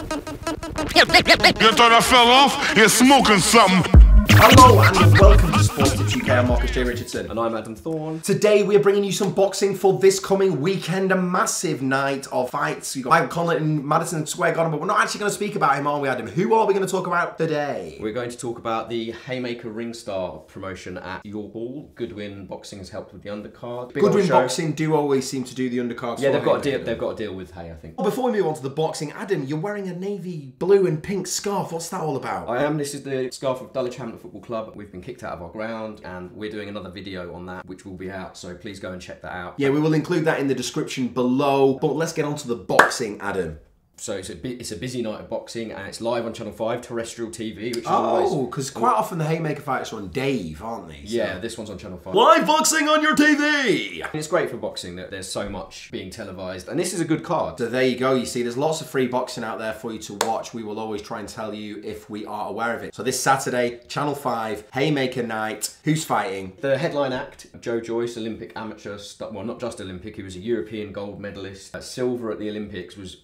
You thought I fell off? You're smoking something. Hello and welcome to Sports Tips UK. I'm Marcus J. Richardson. And I'm Adam Thorne. Today we are bringing you some boxing for this coming weekend, a massive night of fights. We've got Mike Conlon in Madison Square Garden, but we're not actually going to speak about him, are we, Adam? Who are we going to talk about today? We're going to talk about the Hayemaker Ringstar promotion at York Hall. Goodwin Boxing has helped with the undercard. Goodwin Boxing do always seem to do the undercards. Yeah, they've got a deal with Hay, I think. Well, before we move on to the boxing, Adam, you're wearing a navy blue and pink scarf. What's that all about? I am. This is the scarf of Dulwich Hamlet Football Club. We've been kicked out of our ground and we're doing another video on that which will be out, so please go and check that out. Yeah, we will include that in the description below, but let's get on to the boxing, Adam. So it's a busy night of boxing and it's live on Channel 5 terrestrial TV, which is because quite often the Hayemaker fights are on Dave, aren't they? So. Yeah, this one's on Channel 5. Live boxing on your TV! And it's great for boxing that there's so much being televised, and this is a good card. So there you go, you see there's lots of free boxing out there for you to watch. We will always try and tell you if we are aware of it. So this Saturday, Channel 5, Hayemaker night, who's fighting? The headline act, Joe Joyce, Olympic amateur, well not just Olympic, he was a European gold medalist. Silver at the Olympics, was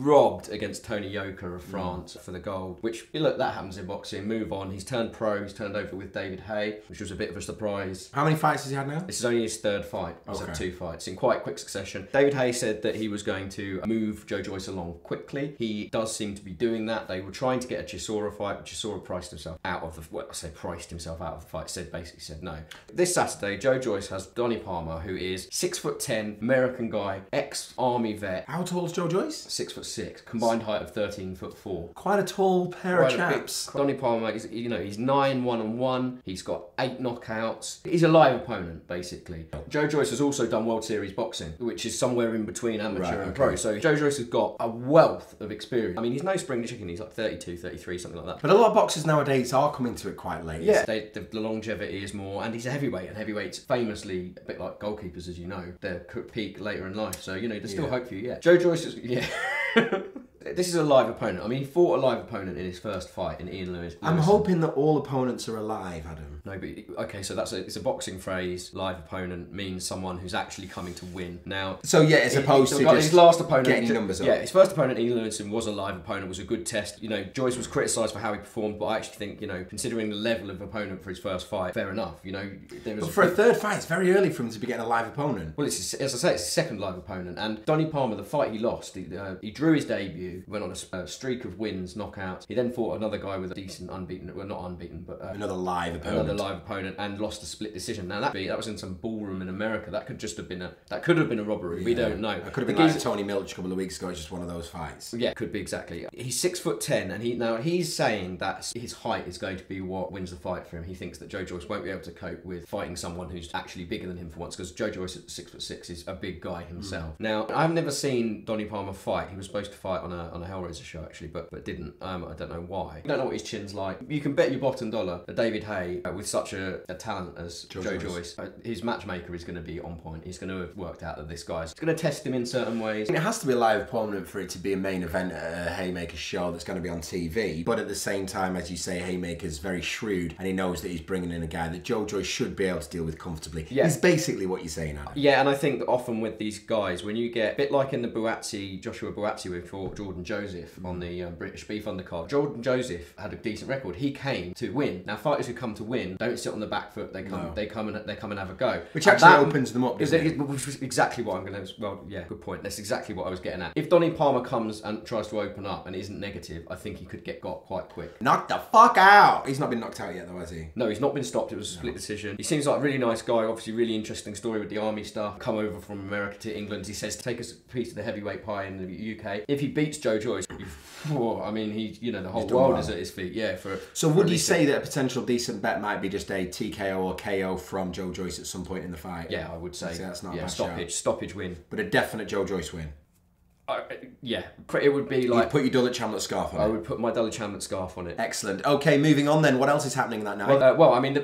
robbed against Tony Yoka of France for the gold, which, look, that happens in boxing. Move on. He's turned pro. He's turned over with David Hay, which was a bit of a surprise. How many fights has he had now? This is only his third fight. He's had 2 fights in quite quick succession. David Hay said that he was going to move Joe Joyce along quickly. He does seem to be doing that. They were trying to get a Chisora fight, but Chisora priced himself out of the, well, I say priced himself out of the fight, basically said no. This Saturday, Joe Joyce has Donnie Palmer, who is 6'10", American guy, ex-army vet. How tall is Joe Joyce? 6'6", combined height of 13'4". Quite a tall pair of chaps. Donnie Palmer, he's 9-1-1. He's got 8 knockouts. He's a live opponent, basically. Joe Joyce has also done World Series boxing, which is somewhere in between amateur and pro. So Joe Joyce has got a wealth of experience. I mean, he's no spring chicken. He's like 32, 33, something like that. But a lot of boxers nowadays are coming to it quite late. Yeah, the longevity is more, and he's a heavyweight, and heavyweights famously, a bit like goalkeepers, as you know, they peak later in life. So, there's still hope for you. Yeah, Joe Joyce is, This is a live opponent. I mean, he fought a live opponent in his first fight in Ian Lewis. I'm hoping that all opponents are alive, Adam. No, but okay, so it's a boxing phrase. Live opponent means someone who's actually coming to win. Now, so yeah, as opposed to just his last opponent, getting numbers up. Yeah, his first opponent, Ian Lewis, was a live opponent. Was a good test. Joyce was criticised for how he performed, but I actually think considering the level of opponent for his first fight, fair enough. There was. But for a third fight, it's very early for him to be getting a live opponent. Well, as I say, it's his second live opponent, and Donnie Palmer, the fight he lost, he drew his debut, went on a streak of wins, knockouts. He then fought another guy with a decent unbeaten, well, not unbeaten, but another live opponent, and lost a split decision. Now that was in some ballroom in America. That could have been a robbery. Yeah. We don't know. It could have been like Tony Milch a couple of weeks ago. It's just one of those fights. Yeah, could be exactly. He's 6'10", and he's saying that his height is going to be what wins the fight for him. He thinks that Joe Joyce won't be able to cope with fighting someone who's actually bigger than him for once, because Joe Joyce at 6'6" is a big guy himself. Now, I've never seen Donnie Palmer fight. He was supposed to fight on a Hellraiser show actually, but didn't. I don't know why. I don't know what his chin's like. You can bet your bottom dollar that David Hay, with such a talent as Joe Joyce, his matchmaker is going to be on point. He's going to have worked out that this guy's going to test him in certain ways. It has to be a live opponent for it to be a main event at a Haymaker show that's going to be on TV. But at the same time, as you say, Haymaker's very shrewd, and he knows that he's bringing in a guy that Joe Joyce should be able to deal with comfortably. Yeah. It's basically what you're saying, Adam. Yeah, and I think that often with these guys, when you get a bit like in the Joshua Buatsi with Jordan Joseph on the British Beef undercard. Jordan Joseph had a decent record. He came to win. Now, fighters who come to win don't sit on the back foot. They come and have a go. Which actually opens them up. Which was exactly what I'm going to. Well, yeah, good point. That's exactly what I was getting at. If Donnie Palmer comes and tries to open up and isn't negative, I think he could get got quite quick. Knock the fuck out. He's not been knocked out yet, though, has he? No, he's not been stopped. It was a split decision. He seems like a really nice guy. Obviously, really interesting story with the army stuff. Come over from America to England. He says, take a piece of the heavyweight pie in the UK. If he beats Joe Joyce, I mean, the whole world is at his feet. Yeah. So would you say that a potential decent bet might be just a TKO or KO from Joe Joyce at some point in the fight? Yeah, I would say. That's not a bad stoppage win. But a definite Joe Joyce win. Yeah, it would be like... You'd put your Dulwich Hamlet scarf on it? I would put my Dulwich Hamlet scarf on it. Excellent. Okay, moving on then. What else is happening that night? Well, I mean,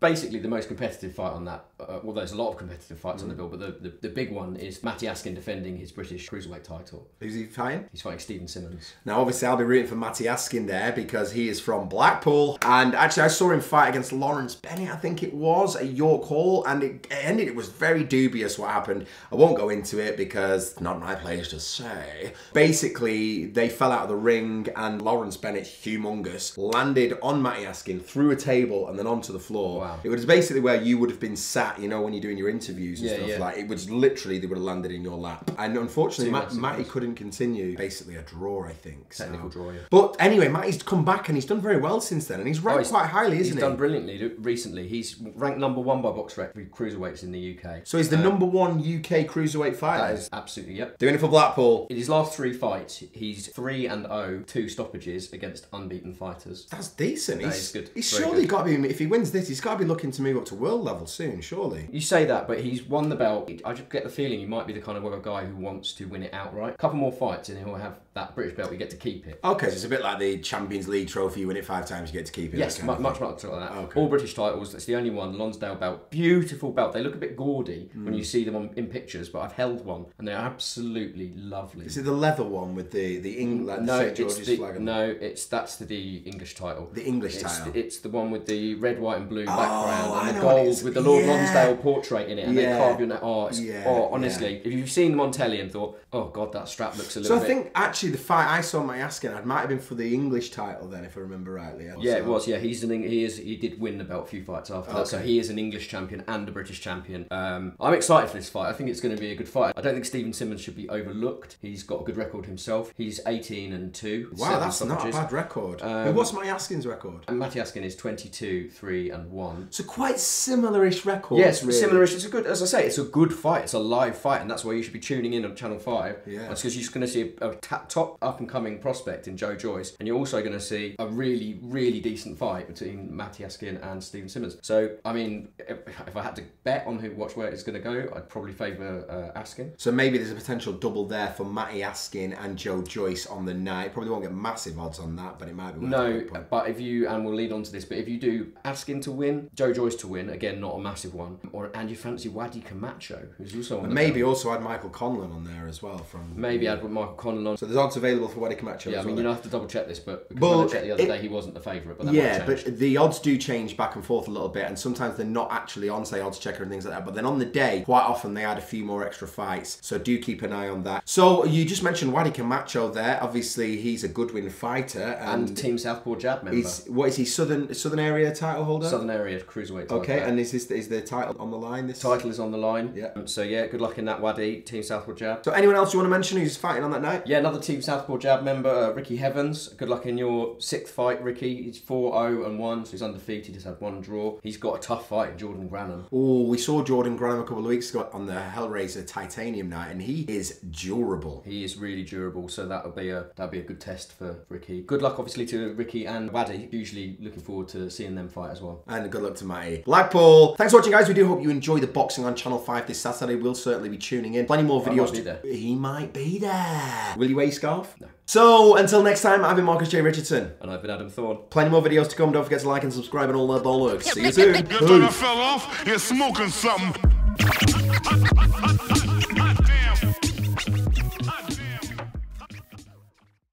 basically the most competitive fight on that. Well, there's a lot of competitive fights on the bill, but the big one is Matty Askin defending his British cruiserweight title. Who's he fighting? He's fighting Steven Simmons. Now, obviously, I'll be rooting for Matty Askin there because he is from Blackpool. And actually, I saw him fight against Lawrence Bennett, I think it was, at York Hall. And it was very dubious what happened. I won't go into it because it's not my place to say. Basically, they fell out of the ring and Lawrence Bennett, humongous, landed on Matty Askin through a table and then onto the floor. Wow. It was basically where you would have been sat, you know, when you're doing your interviews and stuff. Yeah. Like, it was literally, they would have landed in your lap. And unfortunately, Matty couldn't continue. Basically a draw, I think. Technical draw, yeah. But anyway, Matty's come back and he's done very well since then. And he's ranked quite highly, isn't he? He's done brilliantly recently. He's ranked #1 by BoxRec for cruiserweights in the UK. So he's the #1 UK cruiserweight fighter? That is absolutely, yep. Doing it for Blackpool. In his last 3 fights, he's 3-0, 2 stoppages against unbeaten fighters. That's decent. He's good. He's surely got to be, if he wins this, he's got to be looking to move up to world level soon, surely. You say that, but he's won the belt. I just get the feeling he might be the kind of guy who wants to win it outright. A couple more fights and he'll have that British belt, you get to keep it. Okay, so it's a bit like the Champions League trophy, you win it 5 times, you get to keep it. Yes, much like that. Okay. All British titles, that's the only one, Lonsdale belt. Beautiful belt. They look a bit gaudy when you see them in pictures, but I've held one and they're absolutely lovely. Is it the leather one with the St. George's flag? No, that's the English title. The English title? It's the one with the red, white and blue background and the gold with the Lord Lonsdale portrait in it and they carve you in that. Honestly, if you've seen them on telly and thought, oh God, that strap looks a little bit... So I think actually the fight I saw Matty Askin, it might have been for the English title then, if I remember rightly. Yeah, it was. Yeah, he did win the belt a few fights after that, so he is an English champion and a British champion. I'm excited for this fight. I think it's going to be a good fight. I don't think Steven Simmons should be overlooked. He's got a good record himself. He's 18-2. Wow, that's not a bad record. What's Matty Askin's record? Matty Askin is 22-3-1. So quite similar-ish records. Yes, really. similar-ish. It's a good, as I say, it's a good fight. It's a live fight, and that's why you should be tuning in on Channel 5. Yeah. That's because you're just going to see a top up-and-coming prospect in Joe Joyce, and you're also going to see a really, really decent fight between Matty Askin and Steven Simmons. So, I mean, if I had to bet on where it's going to go, I'd probably favour Askin. So maybe there's a potential double there for Matty Askin and Joe Joyce on the night. Probably won't get massive odds on that, but it might be. No, but if you, and we'll lead on to this, but if you do Askin to win, Joe Joyce to win, again, not a massive one, and you fancy WADI Camacho, who's also on the maybe belt. Also add Michael Conlon on there as well. Maybe add Michael Conlon on. So there's odds available for WADI Camacho. Yeah, as I mean, well. you have to double check this, but because I checked the other day, he wasn't the favourite. But that might change. But the odds do change back and forth a little bit, and sometimes they're not actually on, say, odds checker and things like that. But then on the day, quite often they add a few more extra fights. So do keep an eye on that. So you just mentioned WADI Camacho there. Obviously, he's a Goodwin fighter and Team Southpaw Jab member. What is he? Southern area title holder. Southern area cruiserweight title. Okay, and is the title on the line? This title is on the line. Yeah. So yeah, good luck in that WADI Team Southpaw Jab. So anyone else you want to mention who's fighting on that night? Yeah, another Team Southpaw Jab member, Ricky Heavens. Good luck in your 6th fight, Ricky. He's 4-0-1, so he's undefeated. He's had 1 draw. He's got a tough fight in Jordan Granham. Oh, we saw Jordan Granham a couple of weeks ago on the Hellraiser Titanium night, and he is durable. He is really durable, so that'll be a good test for Ricky. Good luck, obviously, to Ricky and WADI. Hugely looking forward to seeing them fight as well. And good luck to Matty. Blackpool. Thanks for watching, guys. We do hope you enjoy the boxing on Channel 5 this Saturday. We'll certainly be tuning in. Plenty more videos. He might be there. Will you wear your scarf? No. So, until next time, I've been Marcus J. Richardson. And I've been Adam Thorne. Plenty more videos to come. Don't forget to like and subscribe and all that bollocks. See you soon. You thought I fell off? You're smoking something.